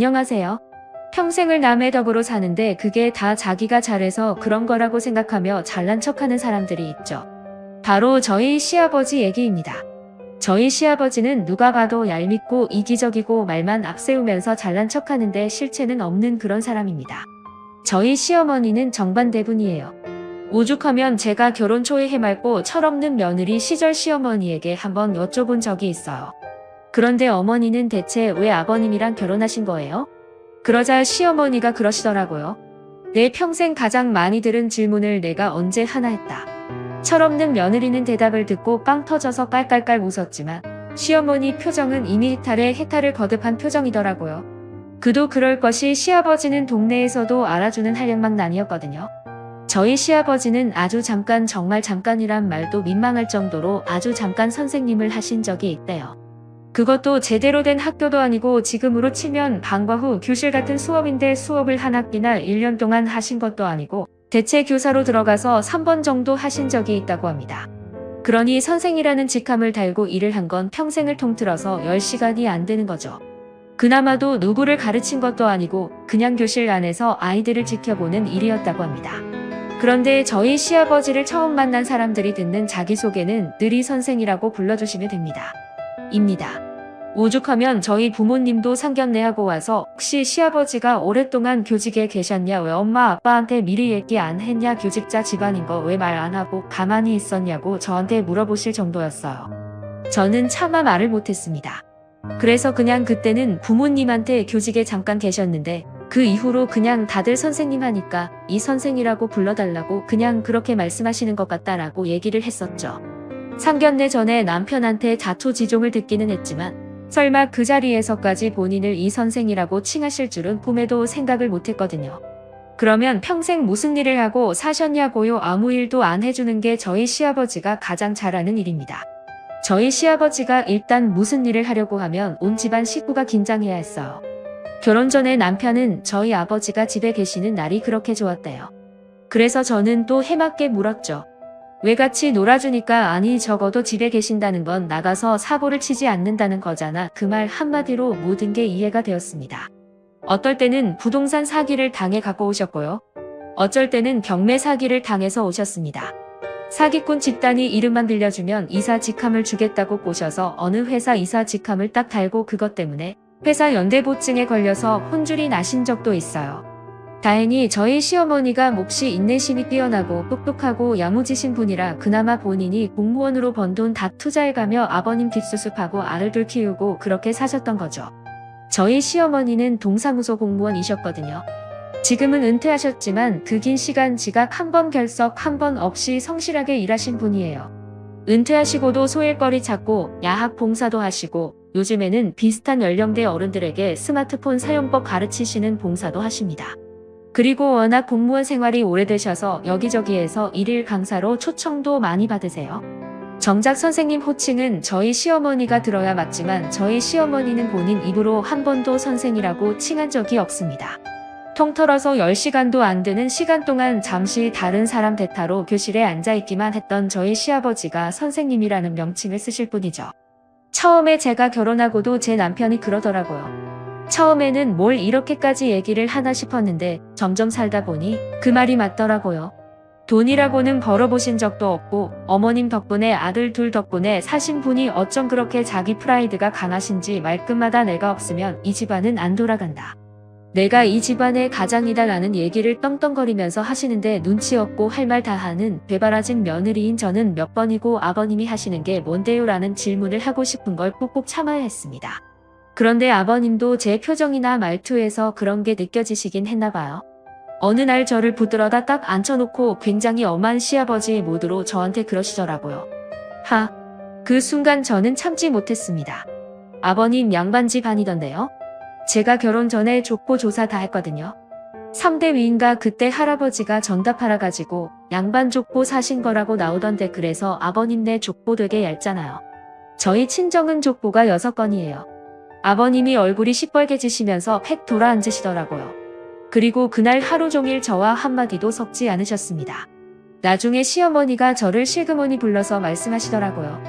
안녕하세요. 평생을 남의 덕으로 사는데 그게 다 자기가 잘해서 그런 거라고 생각하며 잘난 척하는 사람들이 있죠. 바로 저희 시아버지 얘기입니다. 저희 시아버지는 누가 봐도 얄밉고 이기적이고 말만 앞세우면서 잘난 척하는데 실체는 없는 그런 사람입니다. 저희 시어머니는 정반대분이에요. 오죽하면 제가 결혼 초에 해맑고 철없는 며느리 시절 시어머니에게 한번 여쭤본 적이 있어요. 그런데 어머니는 대체 왜 아버님이랑 결혼하신 거예요? 그러자 시어머니가 그러시더라고요. 내 평생 가장 많이 들은 질문을 내가 언제 하나 했다. 철없는 며느리는 대답을 듣고 빵 터져서 깔깔깔 웃었지만 시어머니 표정은 이미 해탈을 거듭한 표정이더라고요. 그도 그럴 것이 시아버지는 동네에서도 알아주는 한량망난이었거든요. 저희 시아버지는 아주 잠깐, 정말 잠깐이란 말도 민망할 정도로 아주 잠깐 선생님을 하신 적이 있대요. 그것도 제대로 된 학교도 아니고 지금으로 치면 방과 후 교실 같은 수업인데 수업을 한 학기나 1년 동안 하신 것도 아니고 대체 교사로 들어가서 3번 정도 하신 적이 있다고 합니다. 그러니 선생이라는 직함을 달고 일을 한 건 평생을 통틀어서 10시간이 안 되는 거죠. 그나마도 누구를 가르친 것도 아니고 그냥 교실 안에서 아이들을 지켜보는 일이었다고 합니다. 그런데 저희 시아버지를 처음 만난 사람들이 듣는 자기소개는 늘 이 선생이라고 불러주시면 됩니다. 입니다. 오죽하면 저희 부모님도 상견례하고 와서 혹시 시아버지가 오랫동안 교직에 계셨냐, 왜 엄마 아빠한테 미리 얘기 안 했냐, 교직자 집안인 거 왜 말 안 하고 가만히 있었냐고 저한테 물어보실 정도였어요. 저는 차마 말을 못했습니다. 그래서 그냥 그때는 부모님한테 교직에 잠깐 계셨는데 그 이후로 그냥 다들 선생님 하니까 이 선생이라고 불러달라고 그냥 그렇게 말씀하시는 것 같다라고 얘기를 했었죠. 상견례 전에 남편한테 자초지종을 듣기는 했지만 설마 그 자리에서까지 본인을 이 선생이라고 칭하실 줄은 꿈에도 생각을 못했거든요. 그러면 평생 무슨 일을 하고 사셨냐고요? 아무 일도 안 해주는 게 저희 시아버지가 가장 잘하는 일입니다. 저희 시아버지가 일단 무슨 일을 하려고 하면 온 집안 식구가 긴장해야 했어요. 결혼 전에 남편은 저희 아버지가 집에 계시는 날이 그렇게 좋았대요. 그래서 저는 또 해맞게 물었죠. 왜 같이 놀아주니까, 아니 적어도 집에 계신다는 건 나가서 사고를 치지 않는다는 거잖아. 그 말 한마디로 모든 게 이해가 되었습니다. 어떨 때는 부동산 사기를 당해 갖고 오셨고요. 어쩔 때는 경매 사기를 당해서 오셨습니다. 사기꾼 집단이 이름만 들려주면 이사 직함을 주겠다고 꼬셔서 어느 회사 이사 직함을 딱 달고 그것 때문에 회사 연대보증에 걸려서 혼쭐이 나신 적도 있어요. 다행히 저희 시어머니가 몹시 인내심이 뛰어나고 똑똑하고 야무지신 분이라 그나마 본인이 공무원으로 번 돈 다 투자해가며 아버님 뒷수습하고 아들 둘 키우고 그렇게 사셨던 거죠. 저희 시어머니는 동사무소 공무원이셨거든요. 지금은 은퇴하셨지만 그 긴 시간 지각 한 번 결석 한 번 없이 성실하게 일하신 분이에요. 은퇴하시고도 소일거리 찾고 야학 봉사도 하시고 요즘에는 비슷한 연령대 어른들에게 스마트폰 사용법 가르치시는 봉사도 하십니다. 그리고 워낙 공무원 생활이 오래되셔서 여기저기에서 일일 강사로 초청도 많이 받으세요. 정작 선생님 호칭은 저희 시어머니가 들어야 맞지만 저희 시어머니는 본인 입으로 한 번도 선생이라고 칭한 적이 없습니다. 통틀어서 10시간도 안 되는 시간 동안 잠시 다른 사람 대타로 교실에 앉아있기만 했던 저희 시아버지가 선생님이라는 명칭을 쓰실 뿐이죠. 처음에 제가 결혼하고도 제 남편이 그러더라고요. 처음에는 뭘 이렇게까지 얘기를 하나 싶었는데 점점 살다 보니 그 말이 맞더라고요. 돈이라고는 벌어보신 적도 없고 어머님 덕분에 아들 둘 덕분에 사신 분이 어쩜 그렇게 자기 프라이드가 강하신지 말끝마다 내가 없으면 이 집안은 안 돌아간다. 내가 이 집안의 가장이다 라는 얘기를 떵떵거리면서 하시는데 눈치 없고 할 말 다 하는 되바라진 며느리인 저는 몇 번이고 아버님이 하시는 게 뭔데요? 라는 질문을 하고 싶은 걸 꾹꾹 참아야 했습니다. 그런데 아버님도 제 표정이나 말투에서 그런 게 느껴지시긴 했나 봐요. 어느 날 저를 붙들어다 딱 앉혀놓고 굉장히 엄한 시아버지 모드로 저한테 그러시더라고요. 그 순간 저는 참지 못했습니다. 아버님 양반집 아니던데요? 제가 결혼 전에 족보 조사 다 했거든요. 3대 위인가 그때 할아버지가 전답하라 가지고 양반 족보 사신 거라고 나오던데 그래서 아버님네 족보 되게 얇잖아요. 저희 친정은 족보가 6건이에요. 아버님이 얼굴이 시뻘개지시면서 팩 돌아앉으시더라고요. 그리고 그날 하루 종일 저와 한마디도 섞지 않으셨습니다. 나중에 시어머니가 저를 실그머니 불러서 말씀하시더라고요.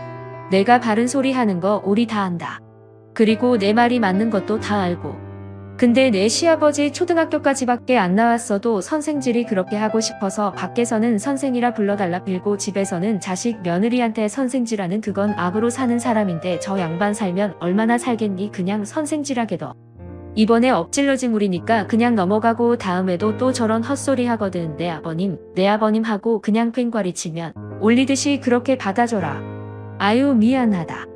내가 바른 소리 하는 거 우리 다 안다. 그리고 내 말이 맞는 것도 다 알고. 근데 내 시아버지 초등학교까지밖에 안 나왔어도 선생질이 그렇게 하고 싶어서 밖에서는 선생이라 불러달라 빌고 집에서는 자식 며느리한테 선생질하는 그건 악으로 사는 사람인데 저 양반 살면 얼마나 살겠니 그냥 선생질하게도. 이번에 엎질러지 물이니까 그냥 넘어가고 다음에도 또 저런 헛소리 하거든 내 아버님 하고 그냥 꽹과리 치면 올리듯이 그렇게 받아줘라. 아유 미안하다.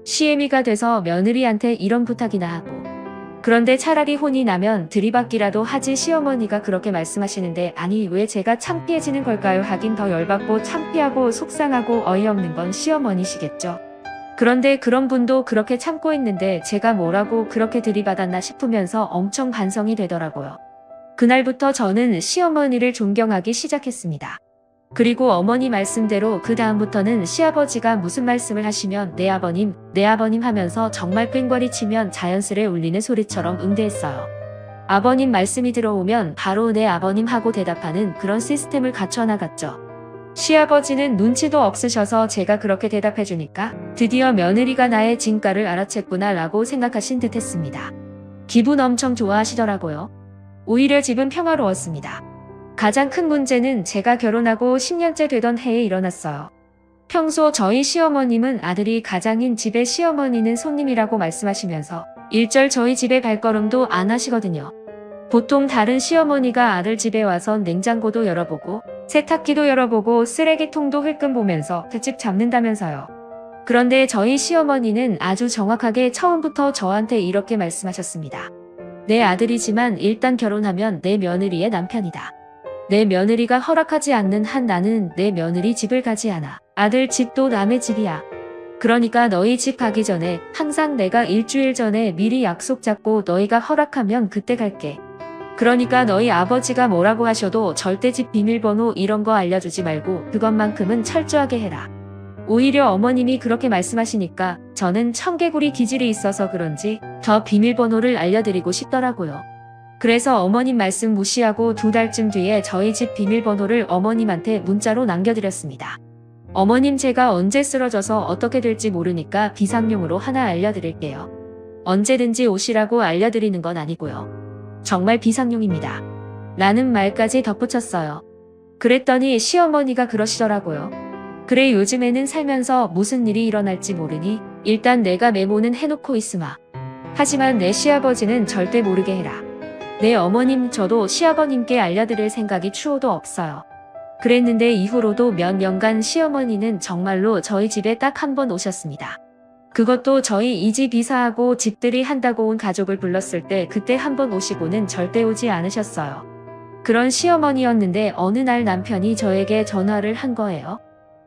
시애미가 돼서 며느리한테 이런 부탁이나 하고. 그런데 차라리 혼이 나면 들이받기라도 하지 시어머니가 그렇게 말씀하시는데 아니 왜 제가 창피해지는 걸까요? 하긴 더 열받고 창피하고 속상하고 어이없는 건 시어머니시겠죠. 그런데 그런 분도 그렇게 참고 있는데 제가 뭐라고 그렇게 들이받았나 싶으면서 엄청 반성이 되더라고요. 그날부터 저는 시어머니를 존경하기 시작했습니다. 그리고 어머니 말씀대로 그 다음부터는 시아버지가 무슨 말씀을 하시면 내 아버님 하면서 정말 꽹과리 치면 자연스레 울리는 소리처럼 응대했어요. 아버님 말씀이 들어오면 바로 내 아버님 하고 대답하는 그런 시스템을 갖춰나갔죠. 시아버지는 눈치도 없으셔서 제가 그렇게 대답해주니까 드디어 며느리가 나의 진가를 알아챘구나 라고 생각하신 듯 했습니다. 기분 엄청 좋아하시더라고요. 오히려 집은 평화로웠습니다. 가장 큰 문제는 제가 결혼하고 10년째 되던 해에 일어났어요. 평소 저희 시어머님은 아들이 가장인 집의 시어머니는 손님이라고 말씀하시면서 일절 저희 집에 발걸음도 안 하시거든요. 보통 다른 시어머니가 아들 집에 와선 냉장고도 열어보고 세탁기도 열어보고 쓰레기통도 흘끔 보면서 그 집 잡는다면서요. 그런데 저희 시어머니는 아주 정확하게 처음부터 저한테 이렇게 말씀하셨습니다. 내 아들이지만 일단 결혼하면 내 며느리의 남편이다. 내 며느리가 허락하지 않는 한 나는 내 며느리 집을 가지 않아. 아들 집도 남의 집이야. 그러니까 너희 집 가기 전에 항상 내가 일주일 전에 미리 약속 잡고 너희가 허락하면 그때 갈게. 그러니까 너희 아버지가 뭐라고 하셔도 절대 집 비밀번호 이런 거 알려주지 말고 그것만큼은 철저하게 해라. 오히려 어머님이 그렇게 말씀하시니까 저는 청개구리 기질이 있어서 그런지 더 비밀번호를 알려드리고 싶더라고요. 그래서 어머님 말씀 무시하고 2달쯤 뒤에 저희 집 비밀번호를 어머님한테 문자로 남겨드렸습니다. 어머님 제가 언제 쓰러져서 어떻게 될지 모르니까 비상용으로 하나 알려드릴게요. 언제든지 오시라고 알려드리는 건 아니고요. 정말 비상용입니다. 라는 말까지 덧붙였어요. 그랬더니 시어머니가 그러시더라고요. 그래 요즘에는 살면서 무슨 일이 일어날지 모르니 일단 내가 메모는 해놓고 있으마. 하지만 내 시아버지는 절대 모르게 해라. 내 어머님 저도 시아버님께 알려드릴 생각이 추호도 없어요. 그랬는데 이후로도 몇 년간 시어머니는 정말로 저희 집에 딱 한 번 오셨습니다. 그것도 저희 이 집 이사하고 집들이 한다고 온 가족을 불렀을 때 그때 한 번 오시고는 절대 오지 않으셨어요. 그런 시어머니였는데 어느 날 남편이 저에게 전화를 한 거예요.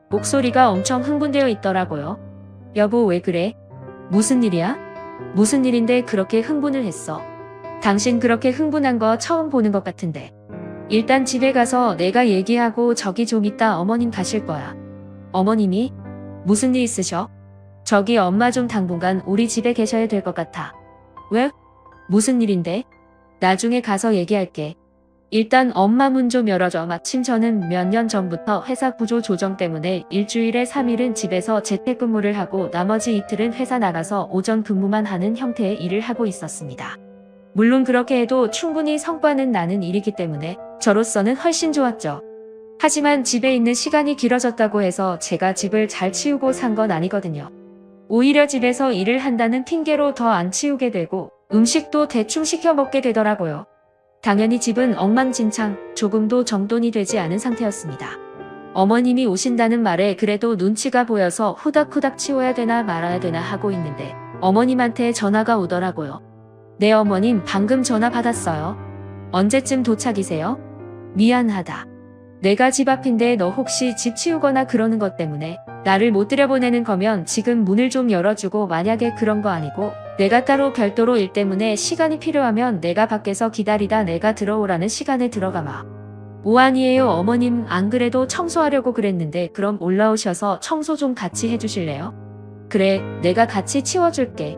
목소리가 엄청 흥분되어 있더라고요. 여보 왜 그래? 무슨 일이야? 무슨 일인데 그렇게 흥분을 했어? 당신 그렇게 흥분한 거 처음 보는 것 같은데. 일단 집에 가서 내가 얘기하고 저기 좀 이따 어머님 가실 거야. 어머님이? 무슨 일 있으셔? 저기 엄마 좀 당분간 우리 집에 계셔야 될 것 같아. 왜? 무슨 일인데? 나중에 가서 얘기할게. 일단 엄마 문 좀 열어줘. 마침 저는 몇 년 전부터 회사 구조 조정 때문에 일주일에 3일은 집에서 재택근무를 하고 나머지 이틀은 회사 나가서 오전 근무만 하는 형태의 일을 하고 있었습니다. 물론 그렇게 해도 충분히 성과는 나는 일이기 때문에 저로서는 훨씬 좋았죠. 하지만 집에 있는 시간이 길어졌다고 해서 제가 집을 잘 치우고 산 건 아니거든요. 오히려 집에서 일을 한다는 핑계로 더 안 치우게 되고 음식도 대충 시켜 먹게 되더라고요. 당연히 집은 엉망진창, 조금도 정돈이 되지 않은 상태였습니다. 어머님이 오신다는 말에 그래도 눈치가 보여서 후닥후닥 치워야 되나 말아야 되나 하고 있는데 어머님한테 전화가 오더라고요. 네 어머님 방금 전화 받았어요. 언제쯤 도착이세요? 미안하다. 내가 집 앞인데 너 혹시 집 치우거나 그러는 것 때문에 나를 못 들여보내는 거면 지금 문을 좀 열어주고 만약에 그런 거 아니고 내가 따로 별도로 일 때문에 시간이 필요하면 내가 밖에서 기다리다 내가 들어오라는 시간에 들어가마. 오한이에요 어머님 안 그래도 청소하려고 그랬는데 그럼 올라오셔서 청소 좀 같이 해주실래요? 그래 내가 같이 치워줄게.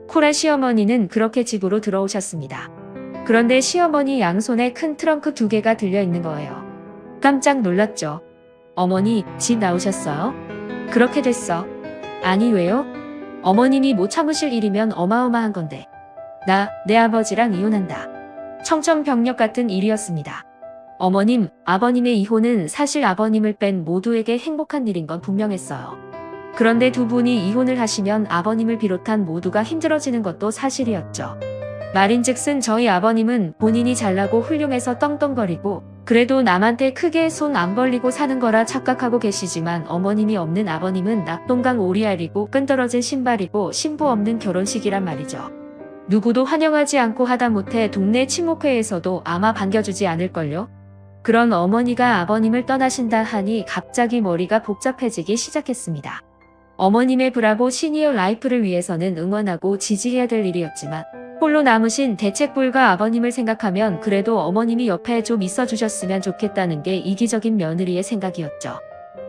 코라 시어머니는 그렇게 집으로 들어오셨습니다. 그런데 시어머니 양손에 큰 트렁크 2개가 들려있는 거예요. 깜짝 놀랐죠. 어머니 집 나오셨어요? 그렇게 됐어. 아니 왜요? 어머님이 못 참으실 일이면 어마어마한 건데. 내 아버지랑 이혼한다. 청천벽력 같은 일이었습니다. 어머님, 아버님의 이혼은 사실 아버님을 뺀 모두에게 행복한 일인 건 분명했어요. 그런데 두 분이 이혼을 하시면 아버님을 비롯한 모두가 힘들어지는 것도 사실이었죠. 말인즉슨 저희 아버님은 본인이 잘나고 훌륭해서 떵떵거리고 그래도 남한테 크게 손 안 벌리고 사는 거라 착각하고 계시지만, 어머님이 없는 아버님은 낙동강 오리알이고 끈떨어진 신발이고 신부 없는 결혼식이란 말이죠. 누구도 환영하지 않고 하다못해 동네 친목회에서도 아마 반겨주지 않을걸요. 그런 어머니가 아버님을 떠나신다 하니 갑자기 머리가 복잡해지기 시작했습니다. 어머님의 브라보 시니어 라이프를 위해서는 응원하고 지지해야 될 일이었지만, 홀로 남으신 대책불가 아버님을 생각하면 그래도 어머님이 옆에 좀 있어주셨으면 좋겠다는 게 이기적인 며느리의 생각이었죠.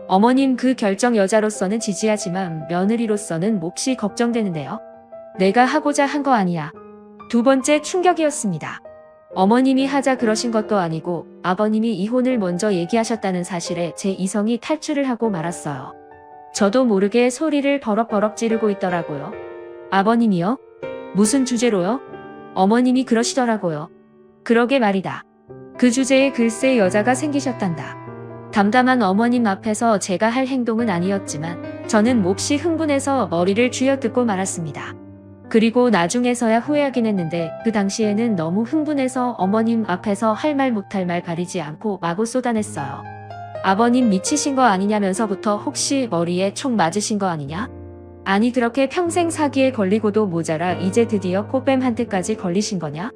어머님 그 결정 여자로서는 지지하지만 며느리로서는 몹시 걱정되는데요. 내가 하고자 한 거 아니야. 두 번째 충격이었습니다. 어머님이 하자 그러신 것도 아니고 아버님이 이혼을 먼저 얘기하셨다는 사실에 제 이성이 탈출을 하고 말았어요. 저도 모르게 소리를 버럭버럭 지르고 있더라고요. 아버님이요? 무슨 주제로요? 어머님이 그러시더라고요. 그러게 말이다. 그 주제에 글쎄 여자가 생기셨단다. 담담한 어머님 앞에서 제가 할 행동은 아니었지만 저는 몹시 흥분해서 머리를 쥐어뜯고 말았습니다. 그리고 나중에서야 후회하긴 했는데 그 당시에는 너무 흥분해서 어머님 앞에서 할 말 못할 말 가리지 않고 마구 쏟아냈어요. 아버님 미치신 거 아니냐면서부터 혹시 머리에 총 맞으신 거 아니냐? 아니 그렇게 평생 사기에 걸리고도 모자라 이제 드디어 꽃뱀한테까지 걸리신 거냐?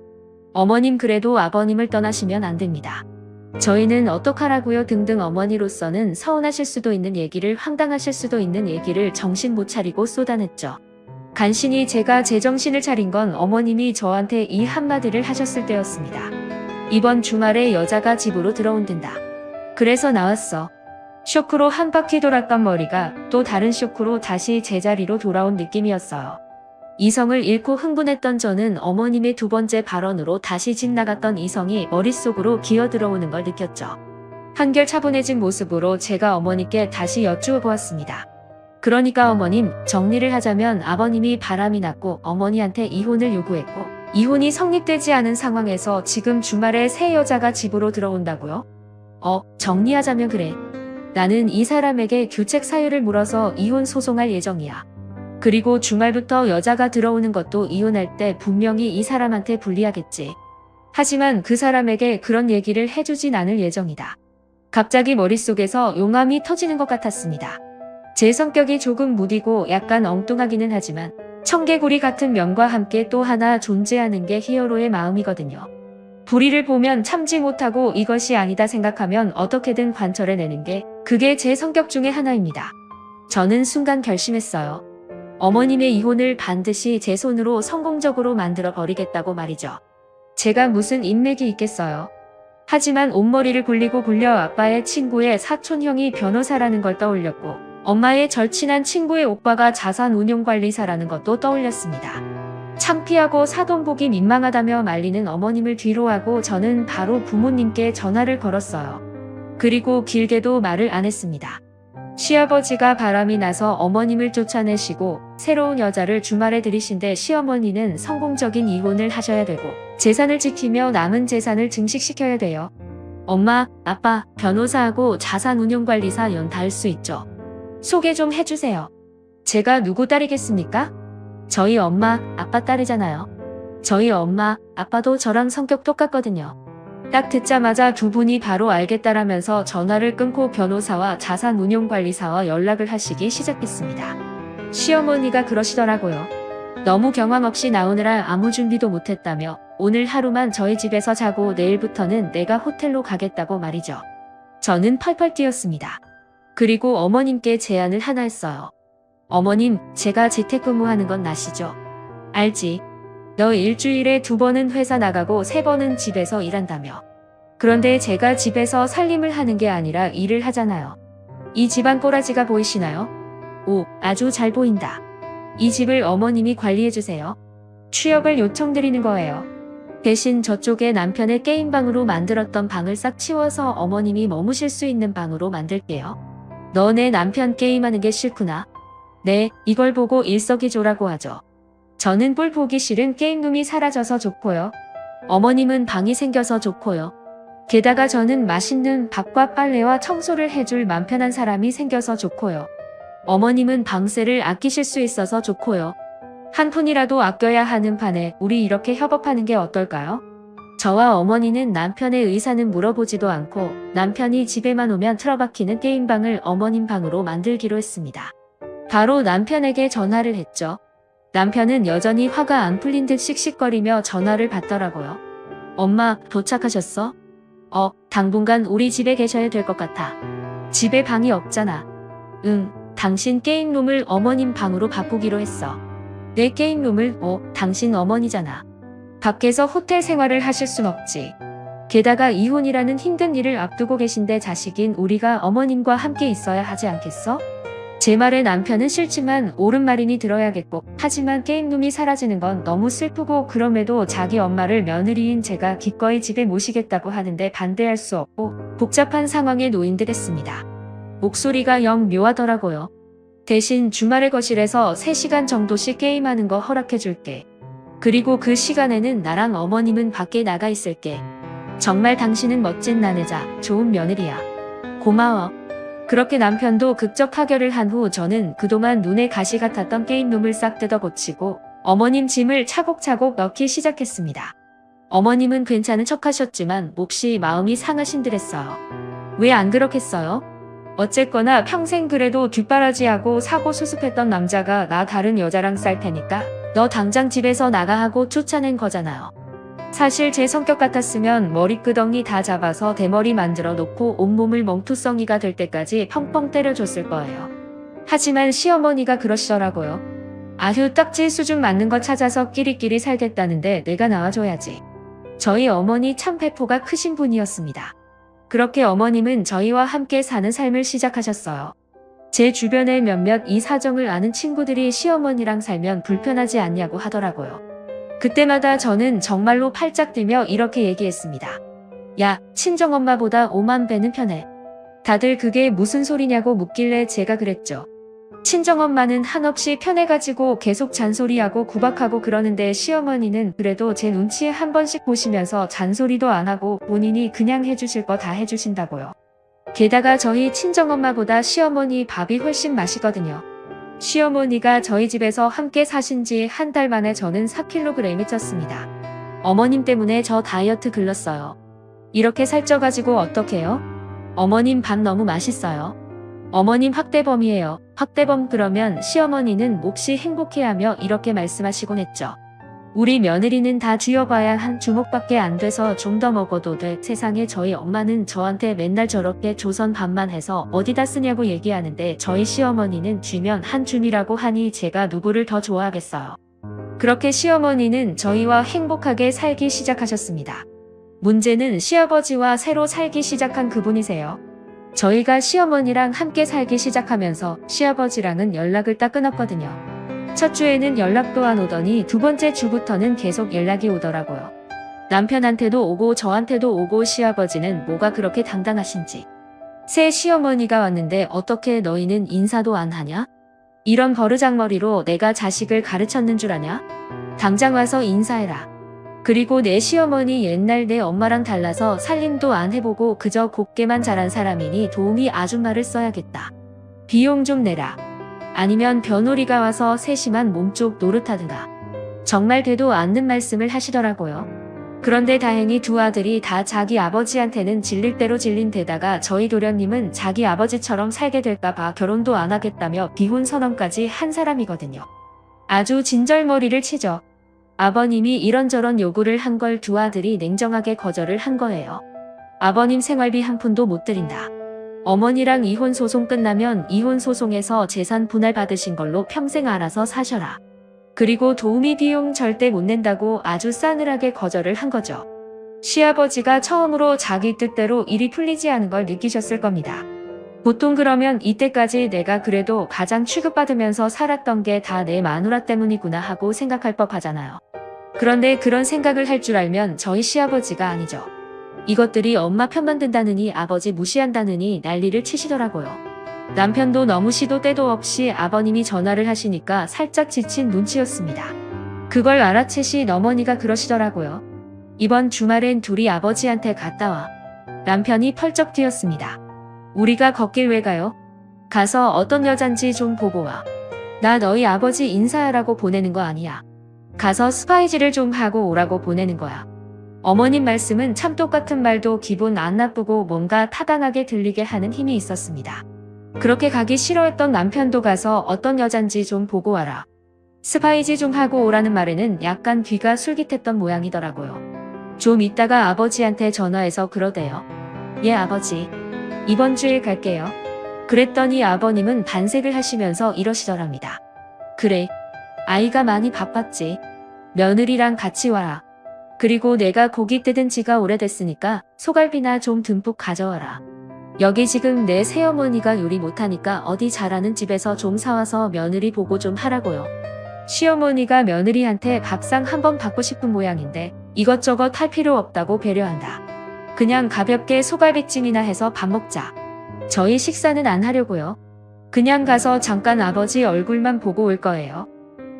어머님 그래도 아버님을 떠나시면 안 됩니다. 저희는 어떡하라고요 등등 어머니로서는 서운하실 수도 있는 얘기를 황당하실 수도 있는 얘기를 정신 못 차리고 쏟아냈죠. 간신히 제가 제정신을 차린 건 어머님이 저한테 이 한마디를 하셨을 때였습니다. 이번 주말에 여자가 집으로 들어온단다. 그래서 나왔어. 쇼크로 한 바퀴 돌았던 머리가 또 다른 쇼크로 다시 제자리로 돌아온 느낌이었어요. 이성을 잃고 흥분했던 저는 어머님의 두 번째 발언으로 다시 집 나갔던 이성이 머릿속으로 기어 들어오는 걸 느꼈죠. 한결 차분해진 모습으로 제가 어머니께 다시 여쭈어 보았습니다. 그러니까 어머님, 정리를 하자면 아버님이 바람이 났고 어머니한테 이혼을 요구했고 이혼이 성립되지 않은 상황에서 지금 주말에 새 여자가 집으로 들어온다고요? 정리하자면 그래. 나는 이 사람에게 규책 사유를 물어서 이혼 소송할 예정이야. 그리고 주말부터 여자가 들어오는 것도 이혼할 때 분명히 이 사람한테 불리하겠지. 하지만 그 사람에게 그런 얘기를 해주진 않을 예정이다. 갑자기 머릿속에서 용암이 터지는 것 같았습니다. 제 성격이 조금 무디고 약간 엉뚱하기는 하지만 청개구리 같은 면과 함께 또 하나 존재하는 게 히어로의 마음이거든요. 불의를 보면 참지 못하고 이것이 아니다 생각하면 어떻게든 관철해내는 게 그게 제 성격 중에 하나입니다. 저는 순간 결심했어요. 어머님의 이혼을 반드시 제 손으로 성공적으로 만들어 버리겠다고 말이죠. 제가 무슨 인맥이 있겠어요. 하지만 온머리를 굴리고 굴려 아빠의 친구의 사촌형이 변호사라는 걸 떠올렸고 엄마의 절친한 친구의 오빠가 자산운용관리사라는 것도 떠올렸습니다. 창피하고 사돈 보기 민망하다며 말리는 어머님을 뒤로하고 저는 바로 부모님께 전화를 걸었어요. 그리고 길게도 말을 안 했습니다. 시아버지가 바람이 나서 어머님을 쫓아내시고 새로운 여자를 주말에 들이신데 시어머니는 성공적인 이혼을 하셔야 되고 재산을 지키며 남은 재산을 증식시켜야 돼요. 엄마, 아빠, 변호사하고 자산운용관리사 연 다 할 수 있죠. 소개 좀 해주세요. 제가 누구 딸이겠습니까? 저희 엄마, 아빠 딸이잖아요. 저희 엄마, 아빠도 저랑 성격 똑같거든요. 딱 듣자마자 두 분이 바로 알겠다라면서 전화를 끊고 변호사와 자산운용관리사와 연락을 하시기 시작했습니다. 시어머니가 그러시더라고요. 너무 경황 없이 나오느라 아무 준비도 못했다며 오늘 하루만 저희 집에서 자고 내일부터는 내가 호텔로 가겠다고 말이죠. 저는 펄펄 뛰었습니다. 그리고 어머님께 제안을 하나 했어요. 어머님, 제가 재택근무하는 건 아시죠? 알지. 너 일주일에 2번은 회사 나가고 3번은 집에서 일한다며. 그런데 제가 집에서 살림을 하는 게 아니라 일을 하잖아요. 이 집안 꼬라지가 보이시나요? 오, 아주 잘 보인다. 이 집을 어머님이 관리해주세요. 취업을 요청드리는 거예요. 대신 저쪽에 남편의 게임방으로 만들었던 방을 싹 치워서 어머님이 머무실 수 있는 방으로 만들게요. 너네 남편 게임하는 게 싫구나. 네, 이걸 보고 일석이조라고 하죠. 저는 볼 보기 싫은 게임룸이 사라져서 좋고요. 어머님은 방이 생겨서 좋고요. 게다가 저는 맛있는 밥과 빨래와 청소를 해줄 맘 편한 사람이 생겨서 좋고요. 어머님은 방세를 아끼실 수 있어서 좋고요. 한 푼이라도 아껴야 하는 판에 우리 이렇게 협업하는 게 어떨까요? 저와 어머니는 남편의 의사는 물어보지도 않고 남편이 집에만 오면 틀어박히는 게임방을 어머님 방으로 만들기로 했습니다. 바로 남편에게 전화를 했죠. 남편은 여전히 화가 안 풀린 듯 씩씩거리며 전화를 받더라고요. 엄마, 도착하셨어? 당분간 우리 집에 계셔야 될 것 같아. 집에 방이 없잖아. 응, 당신 게임룸을 어머님 방으로 바꾸기로 했어. 내 게임룸을? 당신 어머니잖아. 밖에서 호텔 생활을 하실 순 없지. 게다가 이혼이라는 힘든 일을 앞두고 계신데 자식인 우리가 어머님과 함께 있어야 하지 않겠어? 제 말에 남편은 싫지만 옳은 말이니 들어야겠고, 하지만 게임룸이 사라지는 건 너무 슬프고 그럼에도 자기 엄마를 며느리인 제가 기꺼이 집에 모시겠다고 하는데 반대할 수 없고 복잡한 상황에 놓인 듯 했습니다. 목소리가 영 묘하더라고요. 대신 주말에 거실에서 3시간 정도씩 게임하는 거 허락해 줄게. 그리고 그 시간에는 나랑 어머님은 밖에 나가 있을게. 정말 당신은 멋진 아내자, 좋은 며느리야. 고마워. 그렇게 남편도 극적 타결을 한 후 저는 그동안 눈에 가시 같았던 게임룸을 싹 뜯어 고치고 어머님 짐을 차곡차곡 넣기 시작했습니다. 어머님은 괜찮은 척 하셨지만 몹시 마음이 상하신 듯 했어요. 왜 안 그렇겠어요? 어쨌거나 평생 그래도 뒷바라지하고 사고 수습했던 남자가 나 다른 여자랑 쌀 테니까 너 당장 집에서 나가 하고 쫓아낸 거잖아요. 사실 제 성격 같았으면 머리끄덩이 다 잡아서 대머리 만들어 놓고 온몸을 멍투성이가 될 때까지 펑펑 때려줬을 거예요. 하지만 시어머니가 그러시더라고요. 아휴, 딱지 수준 맞는 거 찾아서 끼리끼리 살겠다는데 내가 나와줘야지. 저희 어머니 참 배포가 크신 분이었습니다. 그렇게 어머님은 저희와 함께 사는 삶을 시작하셨어요. 제 주변의 몇몇 이 사정을 아는 친구들이 시어머니랑 살면 불편하지 않냐고 하더라고요. 그때마다 저는 정말로 팔짝 뛰며 이렇게 얘기했습니다. 야, 친정엄마보다 5만 배는 편해. 다들 그게 무슨 소리냐고 묻길래 제가 그랬죠. 친정엄마는 한없이 편해가지고 계속 잔소리하고 구박하고 그러는데 시어머니는 그래도 제 눈치 한 번씩 보시면서 잔소리도 안 하고 본인이 그냥 해주실 거 다 해주신다고요. 게다가 저희 친정엄마보다 시어머니 밥이 훨씬 맛있거든요. 시어머니가 저희 집에서 함께 사신 지 한 달 만에 저는 4kg이 쪘습니다. 어머님 때문에 저 다이어트 글렀어요. 이렇게 살쪄가지고 어떡해요? 어머님 밥 너무 맛있어요. 어머님 학대범이에요. 학대범. 그러면 시어머니는 몹시 행복해하며 이렇게 말씀하시곤 했죠. 우리 며느리는 다 쥐어봐야 한 주먹밖에 안 돼서 좀 더 먹어도 돼. 세상에, 저희 엄마는 저한테 맨날 저렇게 조선 밥만 해서 어디다 쓰냐고 얘기하는데 저희 시어머니는 쥐면 한 줌이라고 하니 제가 누구를 더 좋아하겠어요. 그렇게 시어머니는 저희와 행복하게 살기 시작하셨습니다. 문제는 시아버지와 새로 살기 시작한 그분이세요. 저희가 시어머니랑 함께 살기 시작하면서 시아버지랑은 연락을 딱 끊었거든요. 첫 주에는 연락도 안 오더니 두 번째 주부터는 계속 연락이 오더라고요. 남편한테도 오고 저한테도 오고. 시아버지는 뭐가 그렇게 당당하신지. 새 시어머니가 왔는데 어떻게 너희는 인사도 안 하냐? 이런 버르장머리로 내가 자식을 가르쳤는 줄 아냐? 당장 와서 인사해라. 그리고 내 시어머니 옛날 내 엄마랑 달라서 살림도 안 해보고 그저 곱게만 자란 사람이니 도우미 아줌마를 써야겠다. 비용 좀 내라. 아니면 며느리가 와서 세심한 몸쪽 노릇하든가. 정말 되도 않는 말씀을 하시더라고요. 그런데 다행히 두 아들이 다 자기 아버지한테는 질릴 대로 질린 데다가 저희 도련님은 자기 아버지처럼 살게 될까봐 결혼도 안 하겠다며 비혼 선언까지 한 사람이거든요. 아주 진절머리를 치죠. 아버님이 이런저런 요구를 한 걸 두 아들이 냉정하게 거절을 한 거예요. 아버님 생활비 한 푼도 못 드린다. 어머니랑 이혼 소송 끝나면 이혼 소송에서 재산 분할 받으신 걸로 평생 알아서 사셔라. 그리고 도우미 비용 절대 못 낸다고 아주 싸늘하게 거절을 한 거죠. 시아버지가 처음으로 자기 뜻대로 일이 풀리지 않은 걸 느끼셨을 겁니다. 보통 그러면 이때까지 내가 그래도 가장 취급받으면서 살았던 게 다 내 마누라 때문이구나 하고 생각할 법하잖아요. 그런데 그런 생각을 할 줄 알면 저희 시아버지가 아니죠. 이것들이 엄마 편만 든다느니 아버지 무시한다느니 난리를 치시더라고요. 남편도 너무 시도 때도 없이 아버님이 전화를 하시니까 살짝 지친 눈치였습니다. 그걸 알아채신 어머니가 그러시더라고요. 이번 주말엔 둘이 아버지한테 갔다 와. 남편이 펄쩍 뛰었습니다. 우리가 걷길 왜 가요? 가서 어떤 여잔지 좀 보고 와. 나 너희 아버지 인사하라고 보내는 거 아니야. 가서 스파이지를 좀 하고 오라고 보내는 거야. 어머님 말씀은 참 똑같은 말도 기분 안 나쁘고 뭔가 타당하게 들리게 하는 힘이 있었습니다. 그렇게 가기 싫어했던 남편도 가서 어떤 여잔지 좀 보고 와라. 스파이지 좀 하고 오라는 말에는 약간 귀가 솔깃했던 모양이더라고요. 좀 이따가 아버지한테 전화해서 그러대요. 예, 아버지. 이번 주에 갈게요. 그랬더니 아버님은 반색을 하시면서 이러시더랍니다. 그래. 아이가 많이 바빴지. 며느리랑 같이 와라. 그리고 내가 고기 뜯은 지가 오래됐으니까 소갈비나 좀 듬뿍 가져와라. 여기 지금 내 새어머니가 요리 못하니까 어디 잘하는 집에서 좀 사와서 며느리 보고 좀 하라고요. 시어머니가 며느리한테 밥상 한번 받고 싶은 모양인데 이것저것 할 필요 없다고 배려한다. 그냥 가볍게 소갈비찜이나 해서 밥 먹자. 저희 식사는 안 하려고요. 그냥 가서 잠깐 아버지 얼굴만 보고 올 거예요.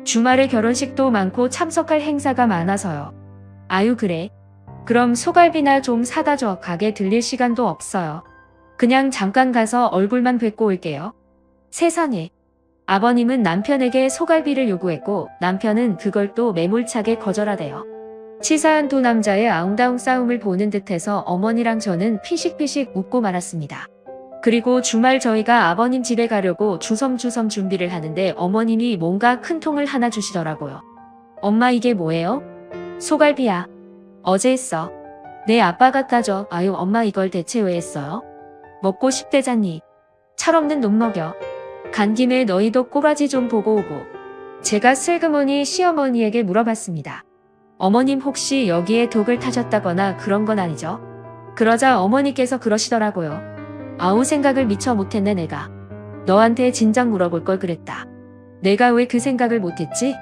주말에 결혼식도 많고 참석할 행사가 많아서요. 아유 그래. 그럼 소갈비나 좀 사다 줘. 가게 들릴 시간도 없어요. 그냥 잠깐 가서 얼굴만 뵙고 올게요. 세상에. 아버님은 남편에게 소갈비를 요구했고 남편은 그걸 또 매몰차게 거절하대요. 치사한 두 남자의 아웅다웅 싸움을 보는 듯해서 어머니랑 저는 피식피식 웃고 말았습니다. 그리고 주말 저희가 아버님 집에 가려고 주섬주섬 준비를 하는데 어머님이 뭔가 큰 통을 하나 주시더라고요. 엄마 이게 뭐예요? 소갈비야. 어제 했어. 내 아빠 갖다 줘. 아유 엄마 이걸 대체 왜 했어요? 먹고 싶대잖니. 철없는 놈 먹여. 간 김에 너희도 꼬라지 좀 보고 오고. 제가 슬그머니 시어머니에게 물어봤습니다. 어머님 혹시 여기에 독을 타셨다거나 그런 건 아니죠? 그러자 어머니께서 그러시더라고요. 아우 생각을 미처 못했네 내가. 너한테 진작 물어볼 걸 그랬다. 내가 왜 그 생각을 못했지?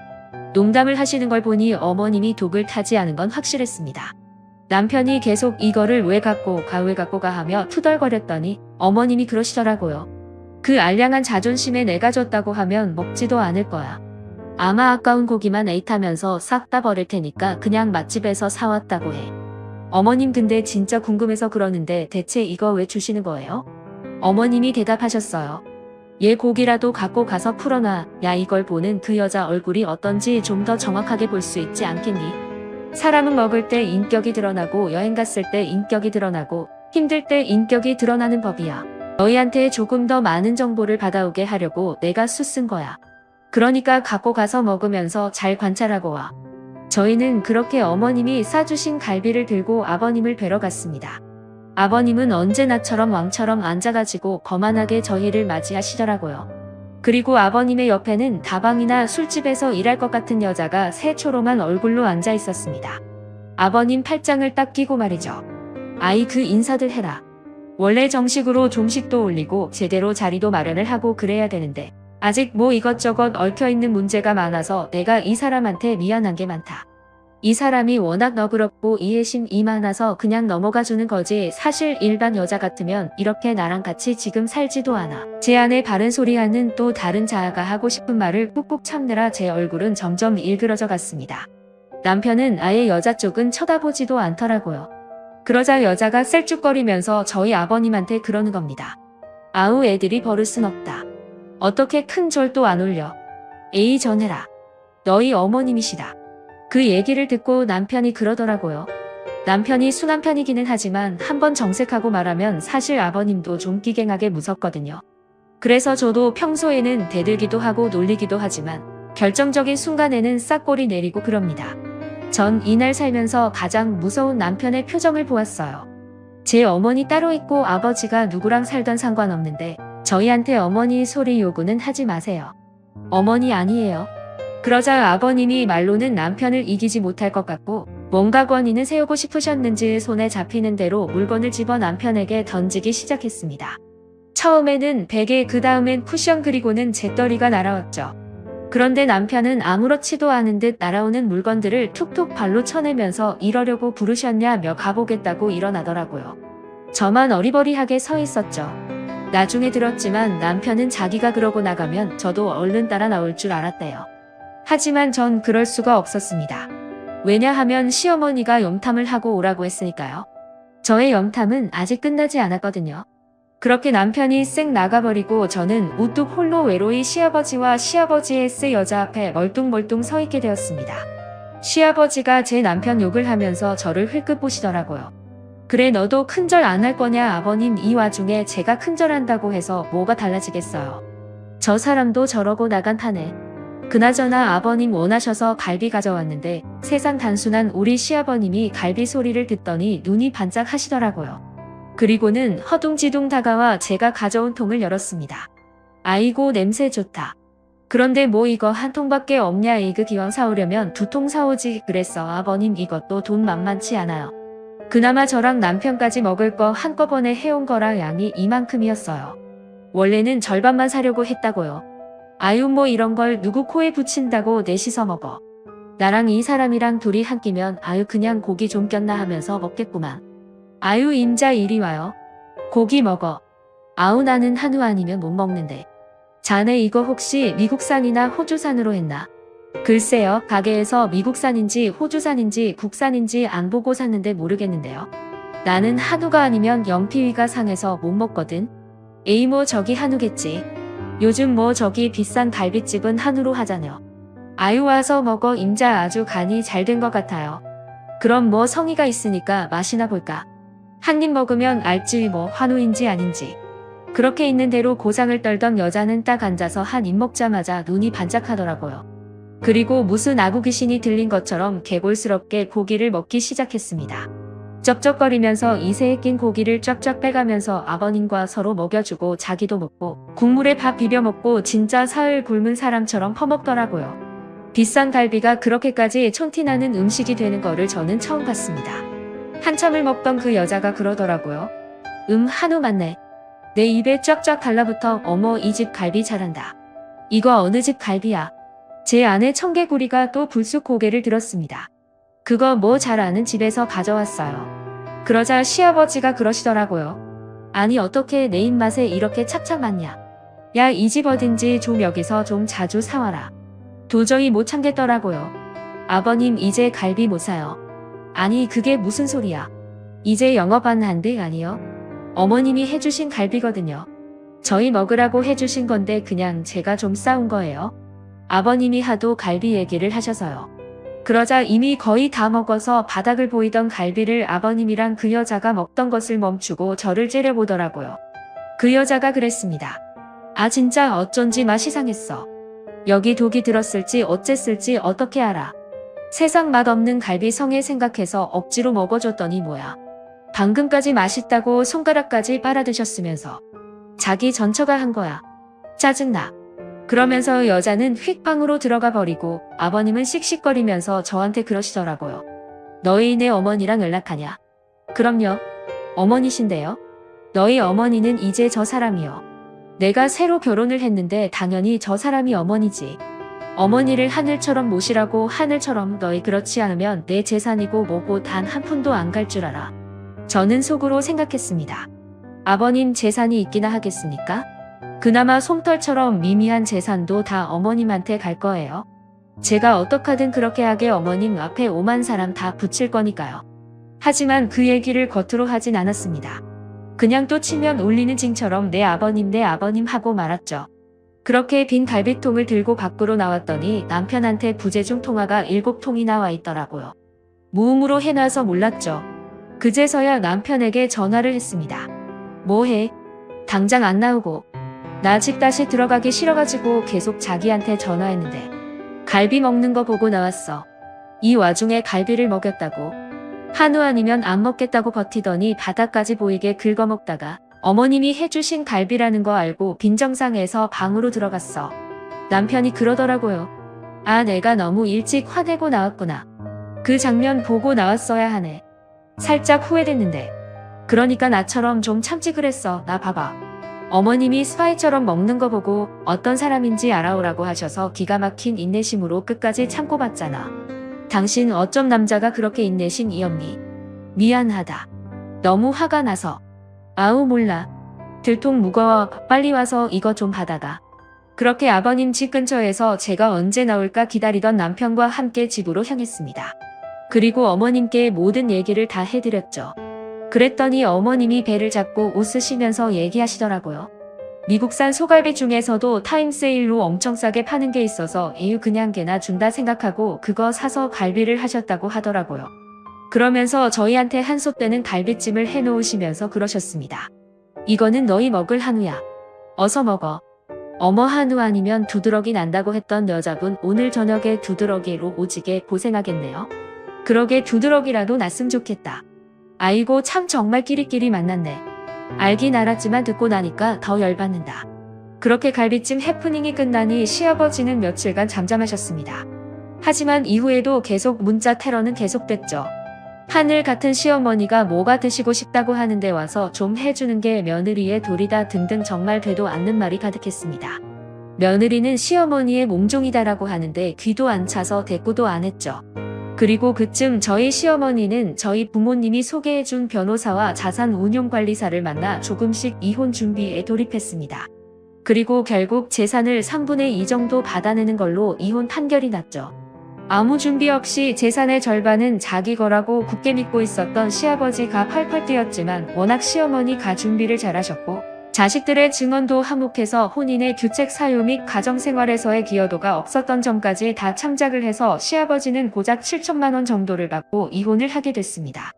농담을 하시는 걸 보니 어머님이 독을 타지 않은 건 확실했습니다. 남편이 계속 이거를 왜 갖고 가 하며 투덜거렸더니 어머님이 그러시더라고요. 그 알량한 자존심에 내가 줬다고 하면 먹지도 않을 거야. 아마 아까운 고기만 에잇하면서 싹 다 버릴 테니까 그냥 맛집에서 사왔다고 해. 어머님 근데 진짜 궁금해서 그러는데 대체 이거 왜 주시는 거예요? 어머님이 대답하셨어요. 얘 고기라도 갖고 가서 풀어놔. 야 이걸 보는 그 여자 얼굴이 어떤지 좀 더 정확하게 볼 수 있지 않겠니? 사람은 먹을 때 인격이 드러나고 여행 갔을 때 인격이 드러나고 힘들 때 인격이 드러나는 법이야. 너희한테 조금 더 많은 정보를 받아오게 하려고 내가 수 쓴 거야. 그러니까 갖고 가서 먹으면서 잘 관찰하고 와. 저희는 그렇게 어머님이 싸주신 갈비를 들고 아버님을 뵈러 갔습니다. 아버님은 언제나처럼 왕처럼 앉아가지고 거만하게 저희를 맞이하시더라고요. 그리고 아버님의 옆에는 다방이나 술집에서 일할 것 같은 여자가 새초롬한 얼굴로 앉아 있었습니다. 아버님 팔짱을 딱 끼고 말이죠. 아이 그 인사들 해라. 원래 정식으로 종식도 올리고 제대로 자리도 마련을 하고 그래야 되는데 아직 뭐 이것저것 얽혀있는 문제가 많아서 내가 이 사람한테 미안한 게 많다. 이 사람이 워낙 너그럽고 이해심이 많아서 그냥 넘어가주는 거지 사실 일반 여자 같으면 이렇게 나랑 같이 지금 살지도 않아. 제 안에 바른 소리하는 또 다른 자아가 하고 싶은 말을 꾹꾹 참느라 제 얼굴은 점점 일그러져 갔습니다. 남편은 아예 여자 쪽은 쳐다보지도 않더라고요. 그러자 여자가 셀쭉거리면서 저희 아버님한테 그러는 겁니다. 아우 애들이 버릇은 없다. 어떻게 큰 절도 안 올려. 에이 전해라. 너희 어머님이시다. 그 얘기를 듣고 남편이 그러더라고요. 남편이 순한 편이기는 하지만 한번 정색하고 말하면 사실 아버님도 좀 끼갱하게 무섭거든요. 그래서 저도 평소에는 대들기도 하고 놀리기도 하지만 결정적인 순간에는 싹꼬리 내리고 그럽니다. 전 이날 살면서 가장 무서운 남편의 표정을 보았어요. 제 어머니 따로 있고 아버지가 누구랑 살던 상관없는데 저희한테 어머니 소리 요구는 하지 마세요. 어머니 아니에요. 그러자 아버님이 말로는 남편을 이기지 못할 것 같고 뭔가 권위는 세우고 싶으셨는지 손에 잡히는 대로 물건을 집어 남편에게 던지기 시작했습니다. 처음에는 베개 그 다음엔 쿠션 그리고는 재떨이가 날아왔죠. 그런데 남편은 아무렇지도 않은 듯 날아오는 물건들을 툭툭 발로 쳐내면서 이러려고 부르셨냐며 가보겠다고 일어나더라고요. 저만 어리버리하게 서 있었죠. 나중에 들었지만 남편은 자기가 그러고 나가면 저도 얼른 따라 나올 줄 알았대요. 하지만 전 그럴 수가 없었습니다. 왜냐하면 시어머니가 염탐을 하고 오라고 했으니까요. 저의 염탐은 아직 끝나지 않았거든요. 그렇게 남편이 쌩 나가버리고 저는 우뚝 홀로 외로이 시아버지와 시아버지의 스 여자 앞에 멀뚱멀뚱 서 있게 되었습니다. 시아버지가 제 남편 욕을 하면서 저를 흘끗 보시더라고요. 그래 너도 큰절 안 할 거냐 아버님. 이 와중에 제가 큰절한다고 해서 뭐가 달라지겠어요. 저 사람도 저러고 나간 판에. 그나저나 아버님 원하셔서 갈비 가져왔는데 세상 단순한 우리 시아버님이 갈비 소리를 듣더니 눈이 반짝 하시더라고요. 그리고는 허둥지둥 다가와 제가 가져온 통을 열었습니다. 아이고 냄새 좋다. 그런데 뭐 이거 한 통밖에 없냐. 이그 기왕 사오려면 2통 사오지 그랬어. 아버님 이것도 돈 만만치 않아요. 그나마 저랑 남편까지 먹을 거 한꺼번에 해온 거라 양이 이만큼이었어요. 원래는 절반만 사려고 했다고요. 아유 뭐 이런 걸 누구 코에 붙인다고 넷이서 먹어. 나랑 이 사람이랑 둘이 한 끼면 아유 그냥 고기 좀 꼈나 하면서 먹겠구만. 아유 임자 이리 와요. 고기 먹어. 아우 나는 한우 아니면 못 먹는데. 자네 이거 혹시 미국산이나 호주산으로 했나? 글쎄요 가게에서 미국산인지 호주산인지 국산인지 안 보고 샀는데 모르겠는데요. 나는 한우가 아니면 영피위가 상해서 못 먹거든. 에이 뭐 저기 한우겠지. 요즘 뭐 저기 비싼 갈비집은 한우로 하잖여. 아유 와서 먹어 임자 아주 간이 잘 된 것 같아요. 그럼 뭐 성의가 있으니까 맛이나 볼까? 한 입 먹으면 알지 뭐 한우인지 아닌지. 그렇게 있는 대로 고상을 떨던 여자는 딱 앉아서 한 입 먹자마자 눈이 반짝하더라고요. 그리고 무슨 아구 귀신이 들린 것처럼 개골스럽게 고기를 먹기 시작했습니다. 쩝쩝거리면서 이새에 낀 고기를 쫙쫙 빼가면서 아버님과 서로 먹여주고 자기도 먹고 국물에 밥 비벼 먹고 진짜 사흘 굶은 사람처럼 퍼먹더라고요. 비싼 갈비가 그렇게까지 촌티나는 음식이 되는 거를 저는 처음 봤습니다. 한참을 먹던 그 여자가 그러더라고요. 한우 맞네. 내 입에 쫙쫙 달라붙어 어머 이 집 갈비 잘한다. 이거 어느 집 갈비야? 제 아내 청개구리가 또 불쑥 고개를 들었습니다. 그거 뭐 잘 아는 집에서 가져왔어요. 그러자 시아버지가 그러시더라고요. 아니 어떻게 내 입맛에 이렇게 착착 맞냐. 야 이 집 어딘지 좀 여기서 좀 자주 사와라. 도저히 못 참겠더라고요. 아버님 이제 갈비 못 사요. 아니 그게 무슨 소리야. 이제 영업 안 한대. 아니요. 어머님이 해주신 갈비거든요. 저희 먹으라고 해주신 건데 그냥 제가 좀 싸운 거예요. 아버님이 하도 갈비 얘기를 하셔서요. 그러자 이미 거의 다 먹어서 바닥을 보이던 갈비를 아버님이랑 그 여자가 먹던 것을 멈추고 저를 째려보더라고요. 그 여자가 그랬습니다. 아 진짜 어쩐지 맛이 상했어. 여기 독이 들었을지 어쨌을지 어떻게 알아. 세상 맛없는 갈비 성에 생각해서 억지로 먹어줬더니 뭐야. 방금까지 맛있다고 손가락까지 빨아드셨으면서 자기 전처가 한 거야. 짜증나. 그러면서 여자는 휙 방으로 들어가 버리고 아버님은 씩씩거리면서 저한테 그러시더라고요. 너희 내 어머니랑 연락하냐? 그럼요. 어머니신데요. 너희 어머니는 이제 저 사람이요. 내가 새로 결혼을 했는데 당연히 저 사람이 어머니지. 어머니를 하늘처럼 모시라고. 하늘처럼. 너희 그렇지 않으면 내 재산이고 뭐고 단 한 푼도 안 갈 줄 알아. 저는 속으로 생각했습니다. 아버님 재산이 있기나 하겠습니까? 그나마 솜털처럼 미미한 재산도 다 어머님한테 갈 거예요. 제가 어떡하든 그렇게 하게 어머님 앞에 오만 사람 다 붙일 거니까요. 하지만 그 얘기를 겉으로 하진 않았습니다. 그냥 또 치면 울리는 징처럼 내 아버님 하고 말았죠. 그렇게 빈 갈비통을 들고 밖으로 나왔더니 남편한테 부재중 통화가 7통이나 와 있더라고요. 무음으로 해놔서 몰랐죠. 그제서야 남편에게 전화를 했습니다. 뭐해? 당장 안 나오고. 나 집 다시 들어가기 싫어가지고 계속 자기한테 전화했는데 갈비 먹는 거 보고 나왔어. 이 와중에 갈비를 먹였다고. 한우 아니면 안 먹겠다고 버티더니 바닥까지 보이게 긁어먹다가 어머님이 해주신 갈비라는 거 알고 빈정상해서 방으로 들어갔어. 남편이 그러더라고요. 아 내가 너무 일찍 화내고 나왔구나. 그 장면 보고 나왔어야 하네. 살짝 후회됐는데. 그러니까 나처럼 좀 참지 그랬어. 나 봐봐. 어머님이 스파이처럼 먹는 거 보고 어떤 사람인지 알아오라고 하셔서 기가 막힌 인내심으로 끝까지 참고 봤잖아. 당신 어쩜 남자가 그렇게 인내심 이없니? 미안하다. 너무 화가 나서. 아우 몰라. 들통 무거워. 빨리 와서 이거 좀 받아가. 그렇게 아버님 집 근처에서 제가 언제 나올까 기다리던 남편과 함께 집으로 향했습니다. 그리고 어머님께 모든 얘기를 다 해드렸죠. 그랬더니 어머님이 배를 잡고 웃으시면서 얘기하시더라고요. 미국산 소갈비 중에서도 타임세일로 엄청 싸게 파는 게 있어서 에휴 그냥 개나 준다 생각하고 그거 사서 갈비를 하셨다고 하더라고요. 그러면서 저희한테 한솥되는 갈비찜을 해놓으시면서 그러셨습니다. 이거는 너희 먹을 한우야. 어서 먹어. 어머 한우 아니면 두드러기 난다고 했던 여자분 오늘 저녁에 두드러기로 오지게 고생하겠네요. 그러게 두드러기라도 났으면 좋겠다. 아이고 참 정말 끼리끼리 만났네. 알긴 알았지만 듣고 나니까 더 열받는다. 그렇게 갈비찜 해프닝이 끝나니 시아버지는 며칠간 잠잠하셨습니다. 하지만 이후에도 계속 문자 테러는 계속됐죠. 하늘 같은 시어머니가 뭐가 드시고 싶다고 하는데 와서 좀 해주는 게 며느리의 도리다 등등 정말 되도 않는 말이 가득했습니다. 며느리는 시어머니의 몸종이다라고 하는데 귀도 안 차서 대꾸도 안 했죠. 그리고 그쯤 저희 시어머니는 저희 부모님이 소개해준 변호사와 자산운용관리사를 만나 조금씩 이혼 준비에 돌입했습니다. 그리고 결국 재산을 3분의 2 정도 받아내는 걸로 이혼 판결이 났죠. 아무 준비 없이 재산의 절반은 자기 거라고 굳게 믿고 있었던 시아버지가 펄펄 뛰었지만 워낙 시어머니가 준비를 잘하셨고 자식들의 증언도 한몫해서 혼인의 규책 사유 및 가정생활에서의 기여도가 없었던 점까지 다 참작을 해서 시아버지는 고작 7천만 원 정도를 받고 이혼을 하게 됐습니다.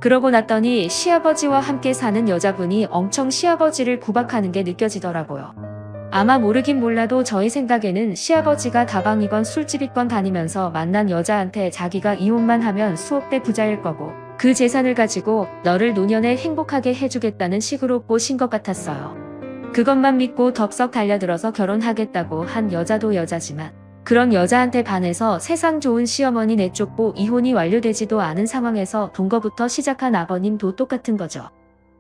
그러고 났더니 시아버지와 함께 사는 여자분이 엄청 시아버지를 구박하는 게 느껴지더라고요. 아마 모르긴 몰라도 저희 생각에는 시아버지가 다방이건 술집이건 다니면서 만난 여자한테 자기가 이혼만 하면 수억 대 부자일 거고 그 재산을 가지고 너를 노년에 행복하게 해주겠다는 식으로 꼬신 것 같았어요. 그것만 믿고 덥석 달려들어서 결혼하겠다고 한 여자도 여자지만 그런 여자한테 반해서 세상 좋은 시어머니 내쫓고 이혼이 완료되지도 않은 상황에서 동거부터 시작한 아버님도 똑같은 거죠.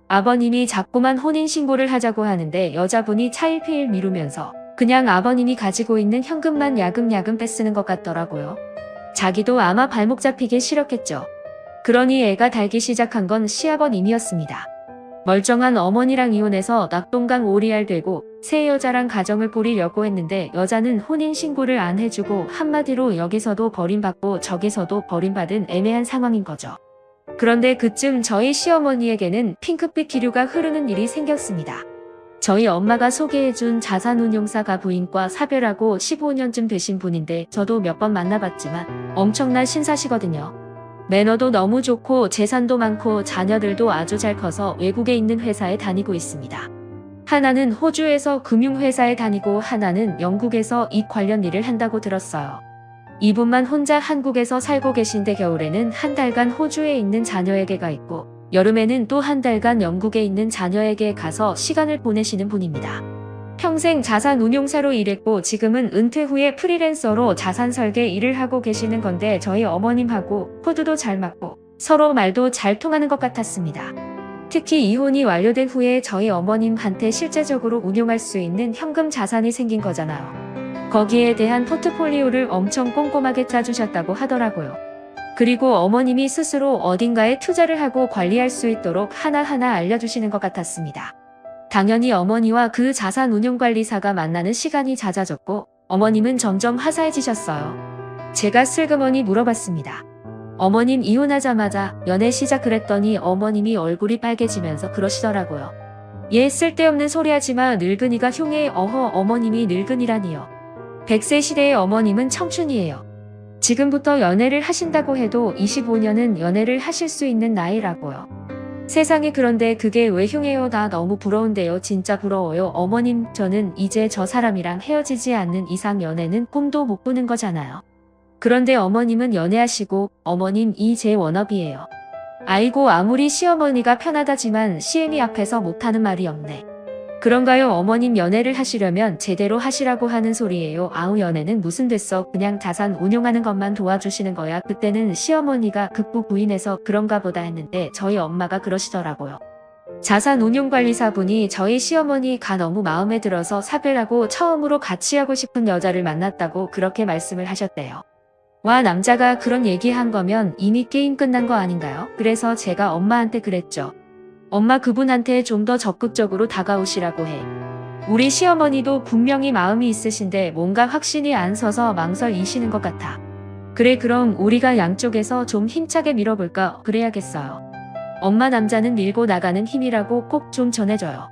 아버님이 자꾸만 혼인신고를 하자고 하는데 여자분이 차일피일 미루면서 그냥 아버님이 가지고 있는 현금만 야금야금 뺏쓰는 것 같더라고요. 자기도 아마 발목 잡히기 싫었겠죠. 그러니 애가 달기 시작한 건 시아버님이었습니다. 멀쩡한 어머니랑 이혼해서 낙동강 오리알 되고 새 여자랑 가정을 꾸리려고 했는데 여자는 혼인신고를 안 해주고 한마디로 여기서도 버림받고 저기서도 버림받은 애매한 상황인 거죠. 그런데 그쯤 저희 시어머니에게는 핑크빛 기류가 흐르는 일이 생겼습니다. 저희 엄마가 소개해준 자산운용사가 부인과 사별하고 15년쯤 되신 분인데 저도 몇 번 만나봤지만 엄청난 신사시거든요. 매너도 너무 좋고 재산도 많고 자녀들도 아주 잘 커서 외국에 있는 회사에 다니고 있습니다. 하나는 호주에서 금융회사에 다니고 하나는 영국에서 이 관련 일을 한다고 들었어요. 이분만 혼자 한국에서 살고 계신데 겨울에는 한 달간 호주에 있는 자녀에게 가 있고 여름에는 또 한 달간 영국에 있는 자녀에게 가서 시간을 보내시는 분입니다. 평생 자산운용사로 일했고 지금은 은퇴 후에 프리랜서로 자산 설계 일을 하고 계시는 건데 저희 어머님하고 코드도 잘 맞고 서로 말도 잘 통하는 것 같았습니다. 특히 이혼이 완료된 후에 저희 어머님한테 실제적으로 운용할 수 있는 현금 자산이 생긴 거잖아요. 거기에 대한 포트폴리오를 엄청 꼼꼼하게 짜주셨다고 하더라고요. 그리고 어머님이 스스로 어딘가에 투자를 하고 관리할 수 있도록 하나하나 알려주시는 것 같았습니다. 당연히 어머니와 그 자산운용관리사가 만나는 시간이 잦아졌고 어머님은 점점 화사해지셨어요. 제가 슬그머니 물어봤습니다. 어머님 이혼하자마자 연애 시작 그랬더니 어머님이 얼굴이 빨개지면서 그러시더라고요. 얘 쓸데없는 소리하지마 늙은이가 흉해 어허 어머님이 늙은이라니요. 100세 시대의 어머님은 청춘이에요. 지금부터 연애를 하신다고 해도 25년은 연애를 하실 수 있는 나이라고요. 세상에 그런데 그게 왜 흉해요? 나 너무 부러운데요. 진짜 부러워요. 어머님 저는 이제 저 사람이랑 헤어지지 않는 이상 연애는 꿈도 못 꾸는 거잖아요. 그런데 어머님은 연애하시고 어머님 제 워너비예요. 아이고 아무리 시어머니가 편하다지만 시애미 앞에서 못하는 말이 없네. 그런가요? 어머님 연애를 하시려면 제대로 하시라고 하는 소리예요. 아우 연애는 무슨 됐어. 그냥 자산 운용하는 것만 도와주시는 거야. 그때는 시어머니가 극구 부인해서 그런가 보다 했는데 저희 엄마가 그러시더라고요. 자산운용관리사분이 저희 시어머니가 너무 마음에 들어서 사별하고 처음으로 같이 하고 싶은 여자를 만났다고 그렇게 말씀을 하셨대요. 와 남자가 그런 얘기한 거면 이미 게임 끝난 거 아닌가요? 그래서 제가 엄마한테 그랬죠. 엄마 그분한테 좀 더 적극적으로 다가오시라고 해. 우리 시어머니도 분명히 마음이 있으신데 뭔가 확신이 안 서서 망설이시는 것 같아. 그래, 그럼 우리가 양쪽에서 좀 힘차게 밀어볼까? 그래야겠어요. 엄마 남자는 밀고 나가는 힘이라고 꼭 좀 전해줘요.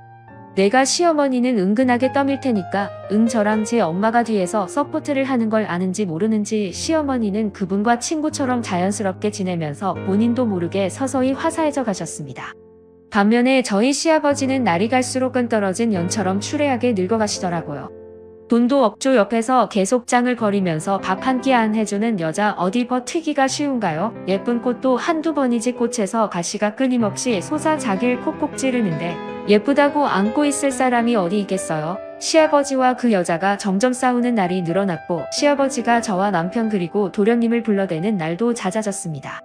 내가 시어머니는 은근하게 떠밀 테니까 저랑 제 엄마가 뒤에서 서포트를 하는 걸 아는지 모르는지 시어머니는 그분과 친구처럼 자연스럽게 지내면서 본인도 모르게 서서히 화사해져 가셨습니다. 반면에 저희 시아버지는 날이 갈수록 끈떨어진 연처럼 추레하게 늙어가시더라고요. 돈도 없죠. 옆에서 계속 짱을 거리면서 밥 한 끼 안 해주는 여자 어디 버티기가 쉬운가요? 예쁜 꽃도 한두 번이지 꽃에서 가시가 끊임없이 솟아자길 콕콕 찌르는데 예쁘다고 안고 있을 사람이 어디 있겠어요? 시아버지와 그 여자가 점점 싸우는 날이 늘어났고 시아버지가 저와 남편 그리고 도련님을 불러대는 날도 잦아졌습니다.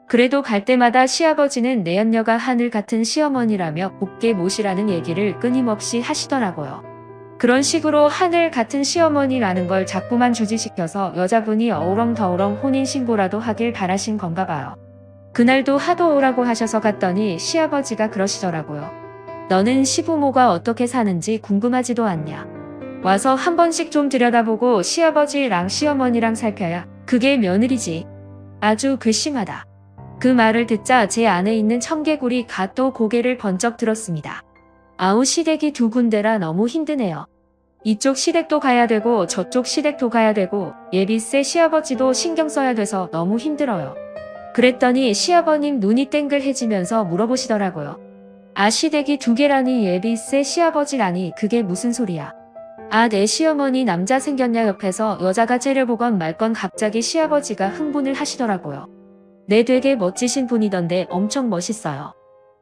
그래도 갈 때마다 시아버지는 내연녀가 하늘 같은 시어머니라며 곱게 모시라는 얘기를 끊임없이 하시더라고요. 그런 식으로 하늘 같은 시어머니라는 걸 자꾸만 주지시켜서 여자분이 어우렁더우렁 혼인신고라도 하길 바라신 건가 봐요. 그날도 하도 오라고 하셔서 갔더니 시아버지가 그러시더라고요. 너는 시부모가 어떻게 사는지 궁금하지도 않냐. 와서 한 번씩 좀 들여다보고 시아버지랑 시어머니랑 살펴야 그게 며느리지. 아주 괘씸하다. 그 말을 듣자 제 안에 있는 청개구리가 또 고개를 번쩍 들었습니다. 아우, 시댁이 두 군데라 너무 힘드네요. 이쪽 시댁도 가야 되고 저쪽 시댁도 가야 되고 예비세 시아버지도 신경 써야 돼서 너무 힘들어요. 그랬더니 시아버님 눈이 땡글해지면서 물어보시더라고요. 아, 시댁이 두 개라니 예비세 시아버지라니 그게 무슨 소리야. 아, 내 시어머니 남자 생겼냐. 옆에서 여자가 째려보건 말건 갑자기 시아버지가 흥분을 하시더라고요. 네, 되게 멋지신 분이던데 엄청 멋있어요.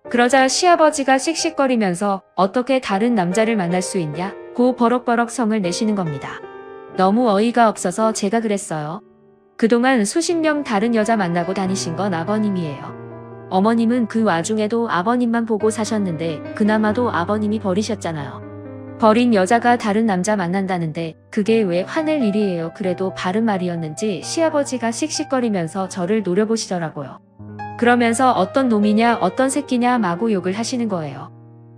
그러자 시아버지가 씩씩거리면서 어떻게 다른 남자를 만날 수 있냐 고 버럭버럭 성을 내시는 겁니다. 너무 어이가 없어서 제가 그랬어요. 그동안 수십 명 다른 여자 만나고 다니신 건 아버님이에요. 어머님은 그 와중에도 아버님만 보고 사셨는데 그나마도 아버님이 버리셨잖아요. 버린 여자가 다른 남자 만난다는데 그게 왜 화낼 일이에요. 그래도 바른 말이었는지 시아버지가 씩씩거리면서 저를 노려보시더라고요. 그러면서 어떤 놈이냐 어떤 새끼냐 마구 욕을 하시는 거예요.